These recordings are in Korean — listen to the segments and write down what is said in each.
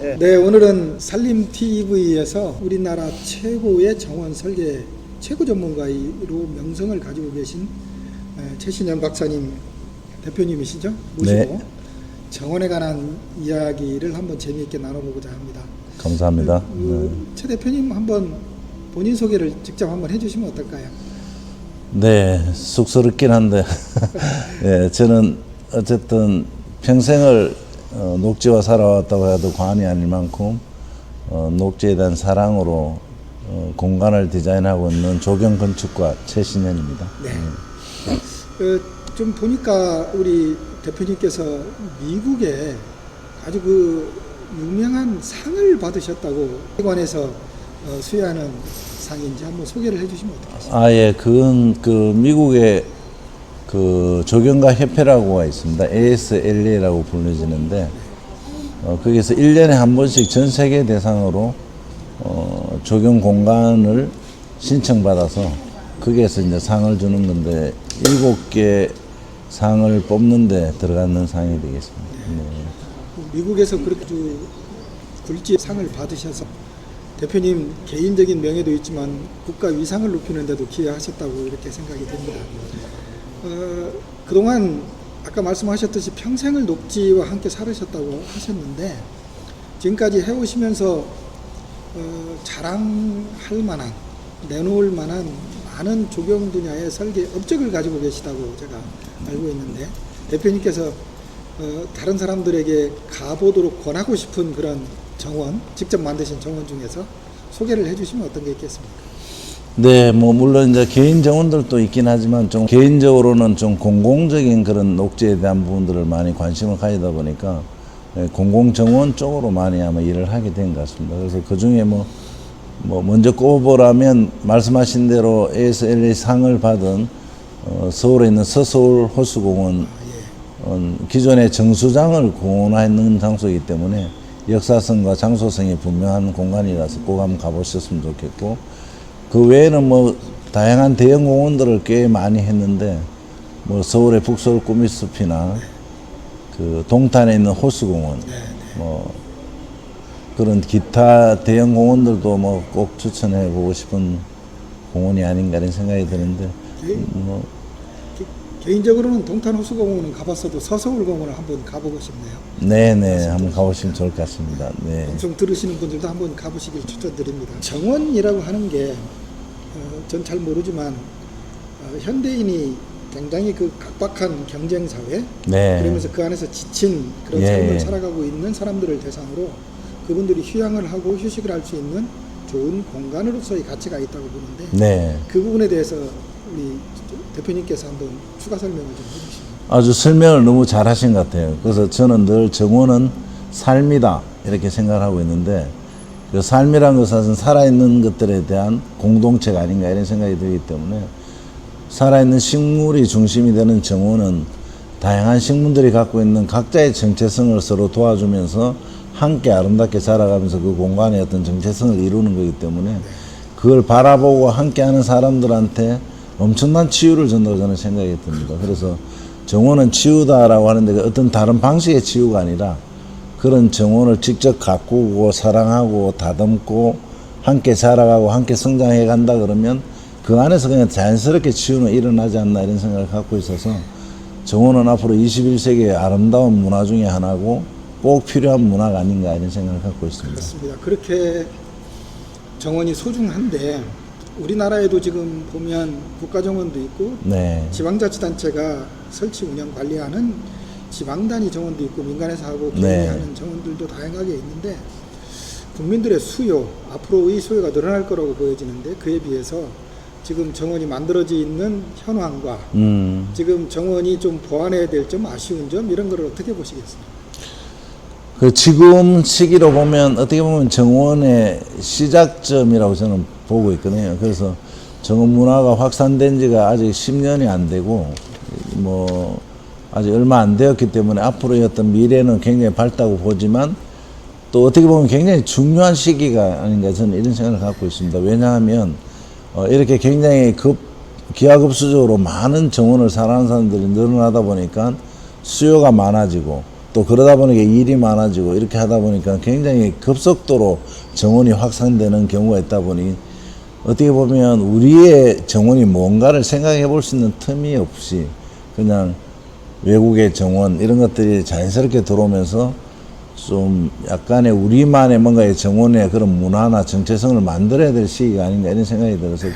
네, 오늘은 살림TV에서 우리나라 최고의 정원 설계 최고 전문가로 명성을 가지고 계신 최신현 박사님 대표님이시죠? 모시고 네. 정원에 관한 이야기를 한번 재미있게 나눠보고자 합니다. 감사합니다. 최 대표님 한번 본인 소개를 직접 한번 해주시면 어떨까요? 네, 쑥스럽긴 한데 예, 저는 어쨌든 평생을 녹지와 살아왔다고 해도 과언이 아닐 만큼 녹지에 대한 사랑으로 공간을 디자인하고 있는 조경건축가 최신현입니다. 네. 좀 보니까 우리 대표님께서 미국에 아주 유명한 상을 받으셨다고 기관에서 수여하는 상인지 한번 소개를 해주시면 어떻겠습니까? 예, 그건 미국의 조경가 협회라고가 있습니다. ASLA라고 불려지는데 거기서 1년에 한 번씩 전 세계 대상으로 조경 공간을 신청받아서 거기에서 이제 상을 주는 건데 7개 상을 뽑는 데 들어가는 상이 되겠습니다. 네. 미국에서 그렇게 굴지 상을 받으셔서 대표님 개인적인 명예도 있지만 국가 위상을 높이는 데도 기여하셨다고 이렇게 생각이 됩니다. 그동안 아까 말씀하셨듯이 평생을 녹지와 함께 살으셨다고 하셨는데 지금까지 해오시면서 자랑할 만한, 내놓을 만한 많은 조경 분야의 설계 업적을 가지고 계시다고 제가 알고 있는데 대표님께서 다른 사람들에게 가보도록 권하고 싶은 그런 정원, 직접 만드신 정원 중에서 소개를 해주시면 어떤 게 있겠습니까? 네, 물론 이제 개인 정원들도 있긴 하지만 좀 개인적으로는 좀 공공적인 그런 녹지에 대한 부분들을 많이 관심을 가지다 보니까 공공 정원 쪽으로 많이 아마 일을 하게 된 것 같습니다. 그래서 그 중에 먼저 꼽으라면 말씀하신 대로 ASLA 상을 받은 서울에 있는 서서울 호수공원 기존의 정수장을 공원화했는 장소이기 때문에 역사성과 장소성이 분명한 공간이라서 꼭 한번 가보셨으면 좋겠고 그 외에는 다양한 대형 공원들을 꽤 많이 했는데 서울의 북서울 꾸미숲이나 동탄에 있는 호수공원 그런 기타 대형 공원들도 꼭 추천해 보고 싶은 공원이 아닌가 이런 생각이 드는데 개인적으로는 동탄 호수공원은 가봤어도 서서울공원을 한번 가보고 싶네요. 네네, 한번 가보시면 좋을 것 같습니다. 네. 방송 들으시는 분들도 한번 가보시길 추천드립니다. 정원이라고 하는 게 전 잘 모르지만 현대인이 굉장히 각박한 경쟁 사회, 그러면서 그 안에서 지친 그런 삶을 살아가고 있는 사람들을 대상으로 그분들이 휴양을 하고 휴식을 할 수 있는 좋은 공간으로서의 가치가 있다고 보는데 그 부분에 대해서 우리 대표님께서 한번 추가 설명을 좀 해주시면. 아주 설명을 너무 잘 하신 것 같아요. 그래서 저는 늘 정원은 삶이다 이렇게 생각을 하고 있는데 그 삶이란 것은 살아있는 것들에 대한 공동체가 아닌가 이런 생각이 들기 때문에 살아있는 식물이 중심이 되는 정원은 다양한 식물들이 갖고 있는 각자의 정체성을 서로 도와주면서 함께 아름답게 자라가면서 그 공간의 어떤 정체성을 이루는 거기 때문에 그걸 바라보고 함께하는 사람들한테 엄청난 치유를 준다고 저는 생각이 듭니다. 그래서 정원은 치유다라고 하는데 어떤 다른 방식의 치유가 아니라 그런 정원을 직접 가꾸고 사랑하고 다듬고 함께 자라가고 함께 성장해 간다 그러면 그 안에서 그냥 자연스럽게 치유는 일어나지 않나 이런 생각을 갖고 있어서 정원은 앞으로 21세기의 아름다운 문화 중에 하나고 꼭 필요한 문화가 아닌가 이런 생각을 갖고 있습니다. 그렇습니다. 그렇게 정원이 소중한데 우리나라에도 지금 보면 국가정원도 있고 지방자치단체가 설치 운영 관리하는 지방단위 정원도 있고 민간에서 하고 개인이 하는 정원들도 다양하게 있는데 국민들의 수요, 앞으로의 수요가 늘어날 거라고 보여지는데 그에 비해서 지금 정원이 만들어져 있는 현황과 지금 정원이 좀 보완해야 될 점, 아쉬운 점 이런 거를 어떻게 보시겠습니까? 지금 시기로 보면 어떻게 보면 정원의 시작점이라고 저는 보고 있거든요. 그래서 정원 문화가 확산된 지가 아직 10년이 안 되고 아직 얼마 안 되었기 때문에 앞으로의 어떤 미래는 굉장히 밝다고 보지만 또 어떻게 보면 굉장히 중요한 시기가 아닌가 저는 이런 생각을 갖고 있습니다. 왜냐하면 이렇게 굉장히 기하급수적으로 많은 정원을 사랑하는 사람들이 늘어나다 보니까 수요가 많아지고 또 그러다 보니까 일이 많아지고 이렇게 하다 보니까 굉장히 급속도로 정원이 확산되는 경우가 있다 보니 어떻게 보면 우리의 정원이 뭔가를 생각해 볼 수 있는 틈이 없이 그냥 외국의 정원 이런 것들이 자연스럽게 들어오면서 좀 약간의 우리만의 뭔가의 정원의 그런 문화나 정체성을 만들어야 될 시기가 아닌가 이런 생각이 들어서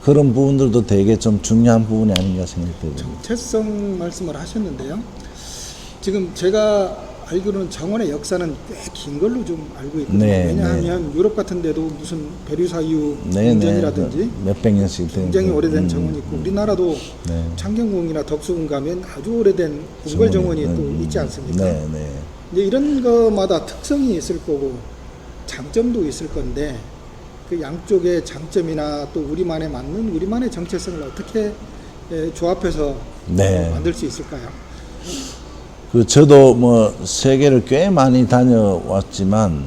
그런 부분들도 되게 좀 중요한 부분이 아닌가 생각이 들어요. 정체성 말씀을 하셨는데요. 지금 제가 알기로는 정원의 역사는 꽤 긴 걸로 좀 알고 있거든요. 네, 왜냐하면 유럽 같은 데도 무슨 베르사유 네, 궁전이라든지 몇백 년씩 굉장히 오래된 정원이 있고 우리나라도 네. 창경궁이나 덕수궁 가면 아주 오래된 궁궐 정원이 또 있지 않습니까? 네, 네. 이제 이런 것마다 특성이 있을 거고 장점도 있을 건데 그 양쪽의 장점이나 또 우리만에 맞는 우리만의 정체성을 어떻게 조합해서 네. 만들 수 있을까요? 저도 뭐 세계를 꽤 많이 다녀왔지만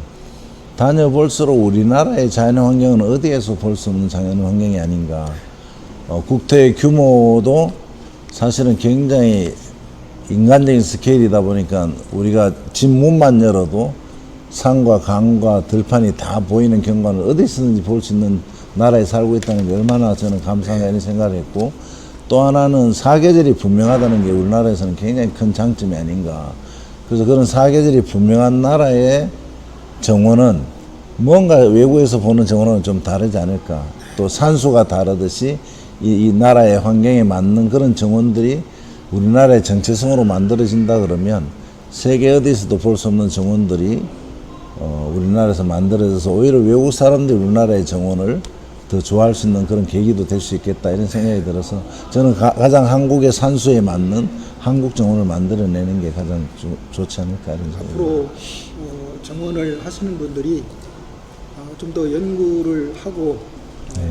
다녀볼수록 우리나라의 자연 환경은 어디에서 볼 수 없는 자연 환경이 아닌가. 국토의 규모도 사실은 굉장히 인간적인 스케일이다 보니까 우리가 집 문만 열어도 산과 강과 들판이 다 보이는 경관을 어디서든지 볼 수 있는 나라에 살고 있다는 게 얼마나 저는 감사한가 이런 생각을 했고 또 하나는 사계절이 분명하다는 게 우리나라에서는 굉장히 큰 장점이 아닌가. 그래서 그런 사계절이 분명한 나라의 정원은 뭔가 외국에서 보는 정원은 좀 다르지 않을까. 또 산수가 다르듯이 이 나라의 환경에 맞는 그런 정원들이 우리나라의 정체성으로 만들어진다 그러면 세계 어디서도 볼 수 없는 정원들이 우리나라에서 만들어져서 오히려 외국 사람들이 우리나라의 정원을 더 좋아할 수 있는 그런 계기도 될 수 있겠다 이런 생각이 들어서 저는 가장 한국의 산수에 맞는 한국 정원을 만들어내는 게 가장 좋지 않을까 이런 생각이 앞으로 정원을 하시는 분들이 좀 더 연구를 하고 네.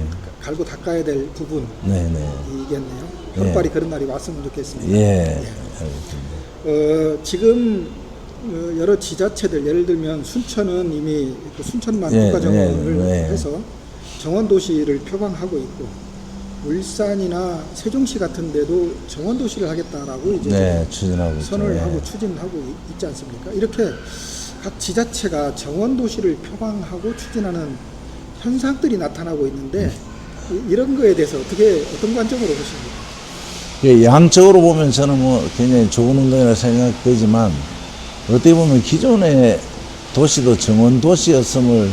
갈고 닦아야 될 부분이겠네요. 네, 네. 헛발이 그런 날이 왔으면 좋겠습니다. 예. 지금 여러 지자체들 예를 들면 순천은 이미 그 순천만 예, 국가정원을 예, 예. 해서 정원도시를 표방하고 있고 울산이나 세종시 같은 데도 정원도시를 하겠다라고 이제 네, 추진하고 선을 있죠. 하고 예. 추진하고 있지 않습니까? 이렇게 각 지자체가 정원도시를 표방하고 추진하는 현상들이 나타나고 있는데 이런 거에 대해서 어떤 관점으로 보십니까? 양적으로 보면 저는 뭐 굉장히 좋은 운동이라 생각되지만 어떻게 보면 기존의 도시도 정원 도시였음을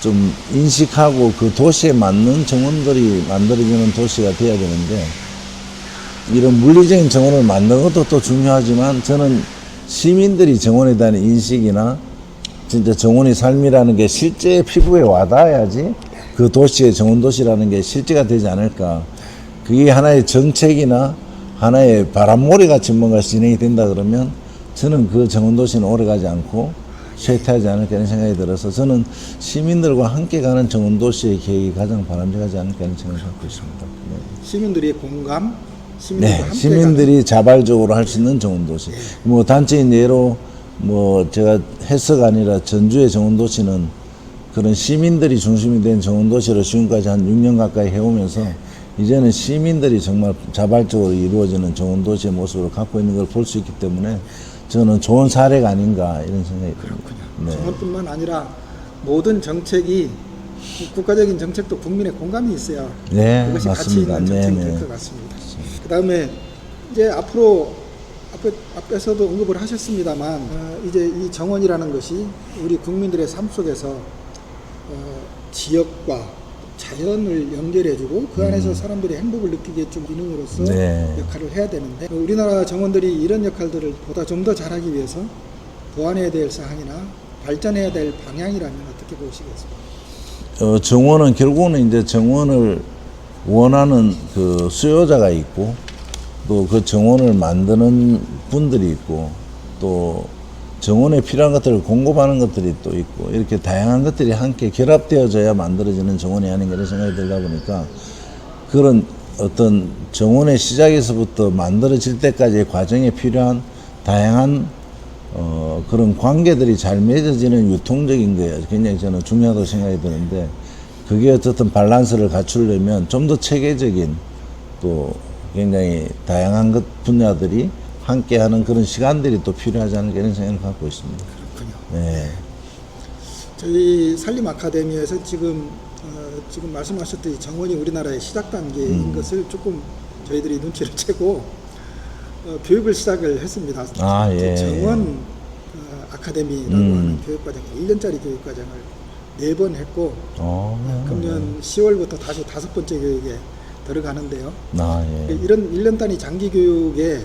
좀 인식하고 그 도시에 맞는 정원들이 만들어지는 도시가 돼야 되는데 이런 물리적인 정원을 만드는 것도 또 중요하지만 저는 시민들이 정원에 대한 인식이나 진짜 정원의 삶이라는 게 실제 피부에 와닿아야지 그 도시의 정원 도시라는 게 실제가 되지 않을까. 그게 하나의 정책이나 하나의 바람몰이 같이 뭔가 진행이 된다 그러면 저는 그 정원 도시는 오래 가지 않고 쇠퇴하지 않을까 이런 생각이 들어서 저는 시민들과 함께 가는 정원 도시의 계획이 가장 바람직하지 않을까 이런 생각을 갖고 있습니다. 네. 시민들의 공감, 시민들과 함께 시민들이 자발적으로 할 수 있는 정원 도시. 뭐 단체인 예로 뭐 제가 해서가 아니라 전주의 정원 도시는 그런 시민들이 중심이 된 정원 도시로 지금까지 한 6년 가까이 해오면서 이제는 시민들이 정말 자발적으로 이루어지는 정원 도시의 모습을 갖고 있는 걸 볼 수 있기 때문에 저는 좋은 사례가 아닌가 이런 생각이 듭니다. 그렇군요. 정원뿐만 아니라 모든 정책이 국가적인 정책도 국민의 공감이 있어야 네, 그것이 가치 맞습니다. 있는 정책이 네, 될 것 같습니다. 그다음에 이제 앞으로 앞에서도 언급을 하셨습니다만 이제 이 정원이라는 것이 우리 국민들의 삶 속에서 지역과 자연을 연결해주고 그 안에서 사람들이 행복을 느끼게 좀 기능으로서 네. 역할을 해야 되는데 우리나라 정원들이 이런 역할들을 보다 좀 더 잘하기 위해서 보완해야 될 사항이나 발전해야 될 방향이라면 어떻게 보시겠습니까? 정원은 결국은 이제 정원을 원하는 그 수요자가 있고 또 그 정원을 만드는 분들이 있고 또 정원에 필요한 것들을 공급하는 것들이 또 있고 이렇게 다양한 것들이 함께 결합되어져야 만들어지는 정원이 아닌가 이런 생각이 들다 보니까 그런 어떤 정원의 시작에서부터 만들어질 때까지의 과정에 필요한 다양한 그런 관계들이 잘 맺어지는 유통적인 게 굉장히 저는 중요하다고 생각이 드는데 그게 어쨌든 밸런스를 갖추려면 좀 더 체계적인 또 굉장히 다양한 분야들이 함께하는 그런 시간들이 또 필요하지 않을까 이런 생각을 갖고 있습니다. 그렇군요. 네. 저희 산림 아카데미에서 지금 말씀하셨듯이 정원이 우리나라의 시작 단계인 것을 조금 저희들이 눈치를 채고 교육을 시작을 했습니다. 아, 예. 정원 아카데미라고 하는 교육과정, 1년짜리 교육과정을 4번 했고 금년 10월부터 다시 5번째 교육에 들어가는데요. 아, 예. 이런 1년 단위 장기 교육에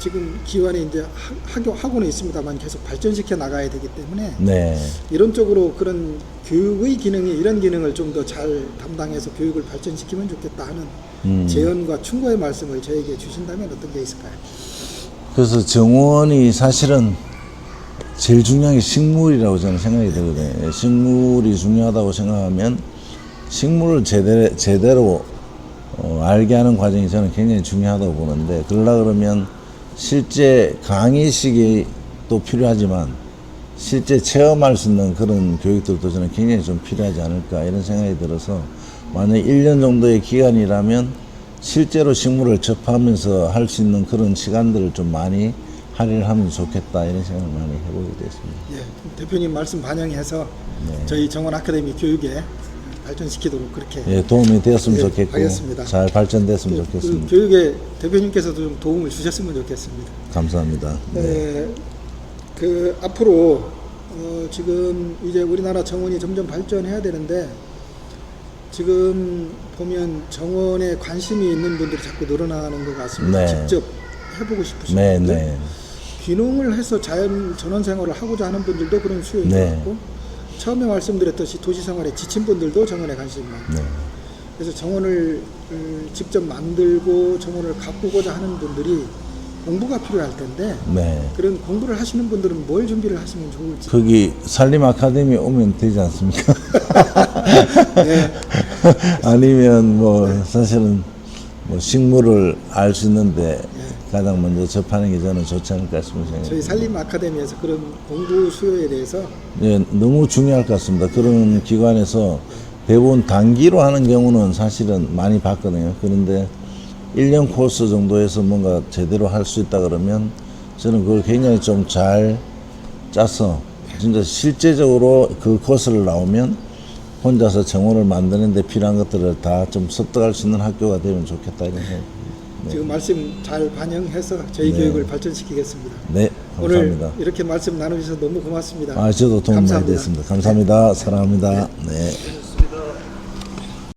지금 기관에 이제 학원은 있습니다만 계속 발전시켜 나가야 되기 때문에 네. 이론적으로 그런 교육의 기능이 이런 기능을 좀 더 잘 담당해서 교육을 발전시키면 좋겠다 하는 제언과 충고의 말씀을 저에게 주신다면 어떤 게 있을까요? 그래서 정원이 사실은 제일 중요한 게 식물이라고 저는 생각이 들거든요. 식물이 중요하다고 생각하면 식물을 제대로 알게 하는 과정이 저는 굉장히 중요하다고 보는데, 그러려 그러면 실제 강의식이 또 필요하지만 실제 체험할 수 있는 그런 교육들도 저는 굉장히 좀 필요하지 않을까 이런 생각이 들어서, 만약 1년 정도의 기간이라면 실제로 식물을 접하면서 할 수 있는 그런 시간들을 좀 많이 할애를 하면 좋겠다 이런 생각을 많이 해보게 됐습니다. 예, 대표님 말씀 반영해서 저희 정원 아카데미 교육에 발전시키도록 그렇게 도움이 되었으면 좋겠고 하겠습니다. 잘 발전됐으면 좋겠습니다. 그 교육에 대표님께서도 좀 도움을 주셨으면 좋겠습니다. 감사합니다. 그 앞으로 지금 이제 우리나라 정원이 점점 발전해야 되는데, 지금 보면 정원에 관심이 있는 분들이 자꾸 늘어나는 것 같습니다. 직접 해보고 싶으신 분들, 귀농을 해서 자연 전원 생활을 하고자 하는 분들도 그런 수요가 있고, 처음에 말씀드렸듯이 도시 생활에 지친 분들도 정원에 관심이 많고, 그래서 정원을 직접 만들고 정원을 가꾸고자 하는 분들이 공부가 필요할 텐데, 그런 공부를 하시는 분들은 뭘 준비를 하시면 좋을지. 거기 산림 아카데미 오면 되지 않습니까? 아니면 뭐 사실은 뭐 식물을 알 수 있는데 가장 먼저 접하는 게 저는 좋지 않을까 싶습니다. 저희 산림 아카데미에서 그런 공부 수요에 대해서 너무 중요할 것 같습니다. 그런 기관에서 대부분 단기로 하는 경우는 사실은 많이 봤거든요. 그런데 1년 코스 정도에서 뭔가 제대로 할 수 있다 그러면 저는 그걸 굉장히 좀 잘 짜서 진짜 실제적으로 그 코스를 나오면 혼자서 정원을 만드는 데 필요한 것들을 다 좀 습득할 수 있는 학교가 되면 좋겠다 이런 생각. 지금 말씀 잘 반영해서 저희 교육을 발전시키겠습니다. 네, 감사합니다. 오늘 이렇게 말씀 나누셔서 너무 고맙습니다. 저도 도움 많이 감사합니다. 됐습니다. 감사합니다. 사랑합니다. 네.